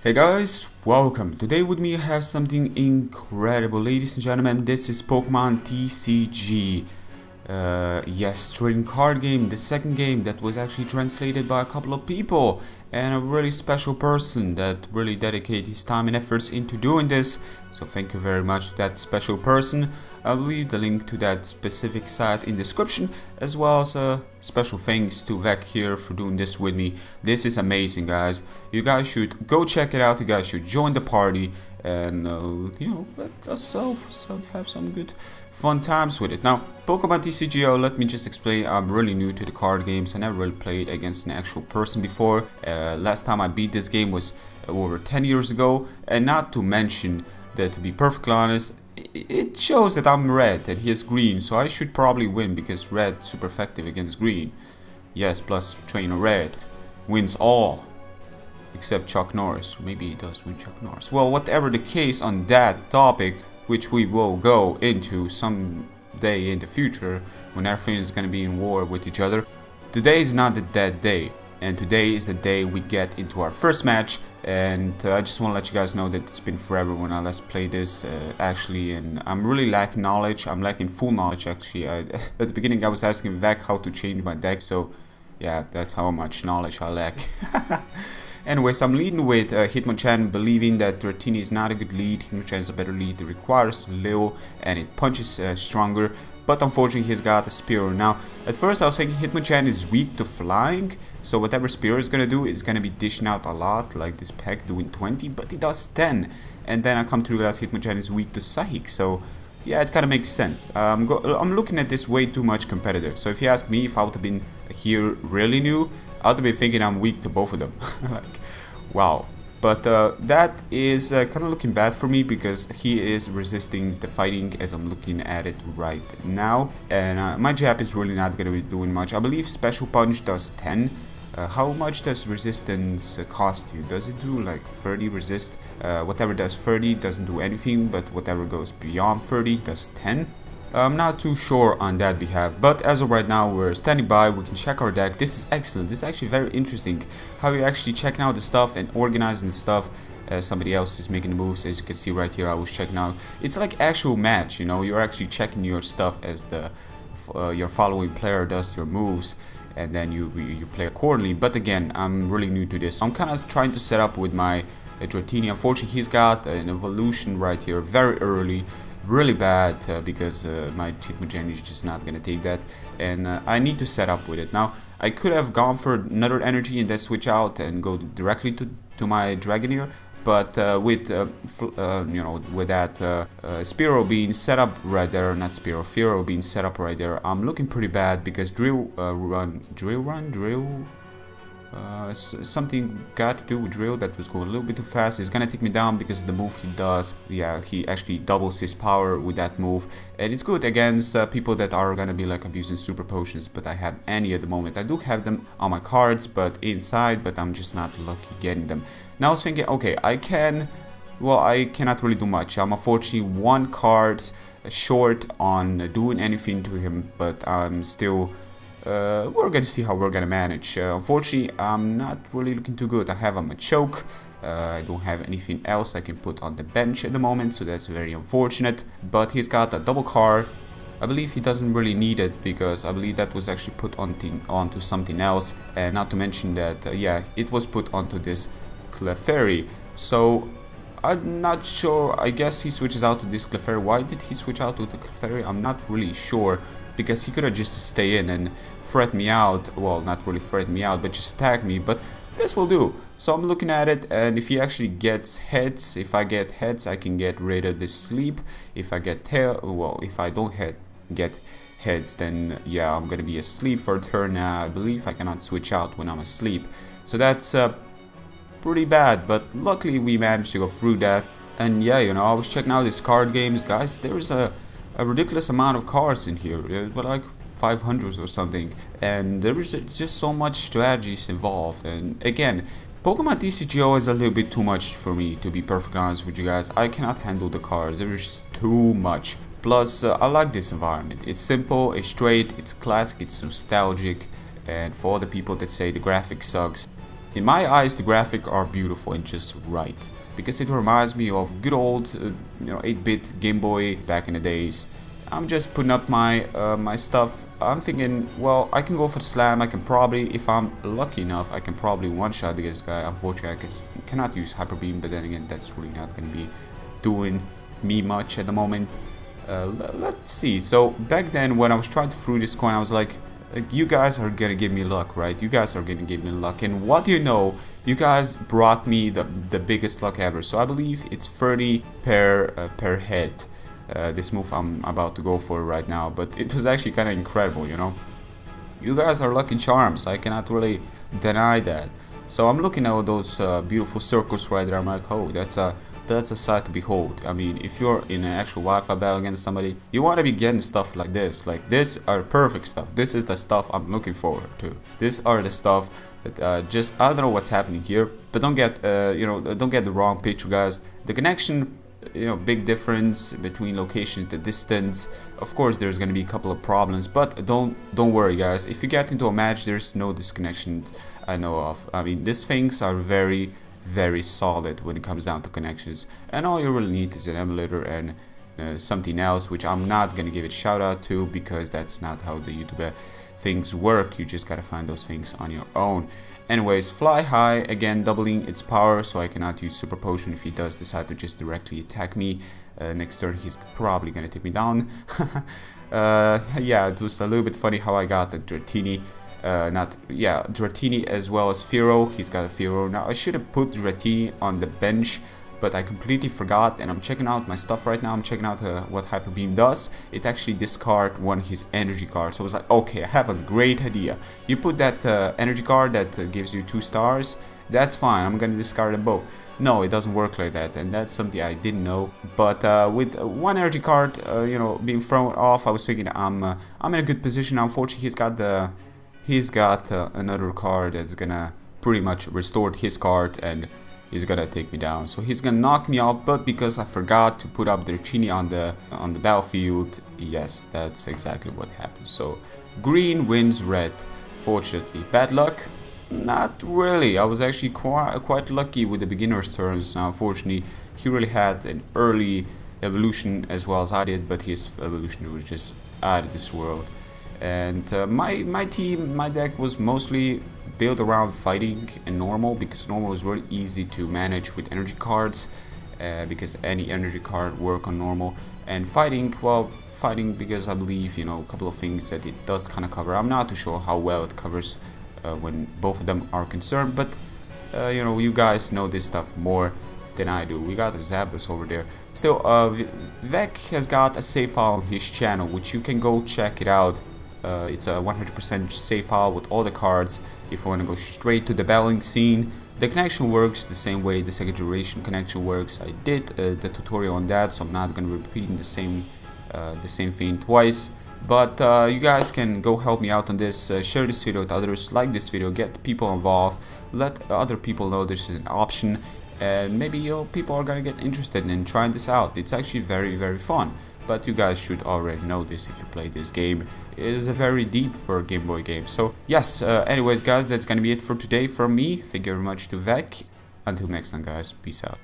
Hey guys, welcome. Today with me I have something incredible. Ladies and gentlemen, this is Pokemon TCG. Yes, trading card game, the second game that was actually translated by a couple of people and a really special person that really dedicated his time and efforts into doing this. So thank you very much to that special person. I'll leave the link to that specific site in the description, as well as special thanks to Vec here for doing this with me. This is amazing, guys. You guys should go check it out. You guys should join the party and you know, let us have some good fun times with it. Now, Pokemon TCG, let me just explain. I'm really new to the card games. I never really played against an actual person before. Last time I beat this game was over 10 years ago, and not to mention that, to be perfectly honest, it shows that I'm red and he is green, so I should probably win because red super effective against green. Yes, plus Trainer Red wins all except Chuck Norris. Maybe he does win Chuck Norris. Well, whatever the case on that topic, which we will go into some day in the future when everything is going to be in war with each other, today is not that day. And today is the day we get into our first match, and I just want to let you guys know that it's been forever when I last played this actually, and I'm really lacking knowledge. I'm lacking full knowledge actually. At the beginning I was asking Vec how to change my deck, so yeah, that's how much knowledge I lack. Anyways, I'm leading with Hitmonchan, believing that Dratini is not a good lead. Hitmonchan is a better lead. It requires little and it punches stronger. But unfortunately, he's got a Spearow. Now, at first I was thinking Hitmonchan is weak to flying, so whatever Spearow is gonna do is gonna be dishing out a lot, like this pack doing 20, but he does 10. And then I come to realize Hitmonchan is weak to Psychic, so yeah, it kind of makes sense. I'm looking at this way too much competitive. So if you ask me if I would have been here really new, I would have been thinking I'm weak to both of them. Like, wow. But that is kind of looking bad for me because he is resisting the fighting as I'm looking at it right now. And my jab is really not going to be doing much. I believe Special Punch does 10. How much does resistance cost you? Does it do like 30 resist? Whatever does 30 doesn't do anything, but whatever goes beyond 30 does 10. I'm not too sure on that behalf, but as of right now we're standing by. We can check our deck. This is excellent. This is actually very interesting how you're actually checking out the stuff and organizing the stuff. Somebody else is making the moves. As you can see right here, I was checking out. It's like actual match, you know, you're actually checking your stuff as the your following player does your moves, and then you play accordingly. But again, I'm really new to this. I'm kind of trying to set up with my Dratini. Unfortunately, he's got an evolution right here very early. Really bad because my Hitmonchan is just not gonna take that, and I need to set up with it. Now, I could have gone for another energy and then switch out and go directly to my Dragonair, but with you know, with that Spearow being set up right there, not Spearow, Fearow being set up right there, I'm looking pretty bad because Drill something got to do with Drill that was going a little bit too fast. He's gonna take me down because of the move he does. Yeah, he actually doubles his power with that move, and it's good against people that are gonna be like abusing super potions, but I have any at the moment. I do have them on my cards but inside, but I'm just not lucky getting them. Now I was thinking, okay, I cannot really do much. I'm unfortunately one card short on doing anything to him, but I'm still we're gonna see how we're gonna manage. Unfortunately, I'm not really looking too good. I have a choke. I don't have anything else I can put on the bench at the moment, so that's very unfortunate. But he's got a double card. I believe he doesn't really need it because I believe that was actually put onto something else, and not to mention that yeah, it was put onto this Clefairy. So I'm not sure. I guess he switches out to this Clefairy. Why did he switch out to the Clefairy? I'm not really sure, because he could have just stay in and threat me out. Well, not really threat me out, but just attack me, but this will do. So I'm looking at it, and if he actually gets heads, if I get heads, I can get rid of this sleep. If I get tail, well, if I don't get heads, then yeah, I'm gonna be asleep for a turn. I believe I cannot switch out when I'm asleep, so that's pretty bad, but luckily we managed to go through that. And yeah, you know, I was checking out these card games, guys. There's a ridiculous amount of cards in here, but like 500 or something, and there is just so much strategies involved. And again, Pokemon TCG is a little bit too much for me, to be perfectly honest with you guys. I cannot handle the cards. There is too much. Plus, I like this environment. It's simple, it's straight, it's classic, it's nostalgic, and for all the people that say the graphics sucks, In my eyes, the graphics are beautiful and just right, because it reminds me of good old 8-bit Game Boy back in the days. I'm just putting up my my stuff. I'm thinking, well, I can go for the slam. I can probably, if I'm lucky enough, I can probably one-shot this guy. Unfortunately, I cannot use Hyper Beam, but then again, that's really not going to be doing me much at the moment. Let's see. So back then, when I was trying to throw this coin, I was like, you guys are gonna give me luck, right? You guys are gonna give me luck, and what do you know? You guys brought me the biggest luck ever. So I believe it's 30 per head. This move I'm about to go for right now, but it was actually kind of incredible, you know. You guys are lucky charms. I cannot really deny that. So I'm looking at those beautiful circles right there. I'm like, oh, that's a sight to behold. I mean, if you're in an actual Wi-Fi battle against somebody, you want to be getting stuff like this. Like, this are perfect stuff. This is the stuff I'm looking forward to. These are the stuff that just, I don't know what's happening here, but don't get don't get the wrong picture, guys. The connection, big difference between location, the distance. Of course, there's gonna be a couple of problems, but don't worry, guys. If you get into a match, there's no disconnection I know of. I mean, these things are very solid when it comes down to connections, and all you really need is an emulator and something else, which I'm not gonna give it a shout out to, because that's not how the YouTube things work. You just gotta find those things on your own. Anyways, fly high, again doubling its power, so I cannot use super potion if he does decide to just directly attack me. Next turn he's probably gonna take me down. Yeah, it was a little bit funny how I got the Dratini. Dratini as well as Firo. He's got a Firo. Now I should have put Dratini on the bench, but I completely forgot, and I'm checking out my stuff right now. I'm checking out what Hyper Beam does. It actually discards one of his energy cards. So I was like, okay, I have a great idea. You put that energy card that gives you 2 stars, that's fine, I'm gonna discard them both. No, it doesn't work like that, and that's something I didn't know. But with one energy card being thrown off, I was thinking I'm in a good position. Unfortunately, he's got another card that's gonna pretty much restore his card, and he's gonna take me down. So he's gonna knock me out, but because I forgot to put up the Chini on the battlefield, yes, that's exactly what happened. So green wins red, fortunately. Bad luck? Not really. I was actually quite lucky with the beginner's turns. Now, unfortunately, he really had an early evolution as well as I did, but his evolution was just out of this world. And my deck was mostly built around fighting and normal, because normal is really easy to manage with energy cards, because any energy card work on normal. And fighting, well, fighting because I believe, a couple of things that it does kind of cover. I'm not too sure how well it covers when both of them are concerned, but you guys know this stuff more than I do. We got Zapdos over there. Still, Vec has got a save file on his channel, which you can go check it out. It's a 100% save file with all the cards. If you want to go straight to the battling scene, the connection works the same way the second generation connection works. I did the tutorial on that, so I'm not going to repeat the same thing twice. But you guys can go help me out on this. Share this video with others, like this video, get people involved, let other people know this is an option, and maybe people are gonna get interested in trying this out. It's actually very fun. But you guys should already know this if you play this game. It is a very deep for a Game Boy game. So yes, anyways guys, that's gonna be it for today from me. Thank you very much to Vec. Until next time guys, peace out.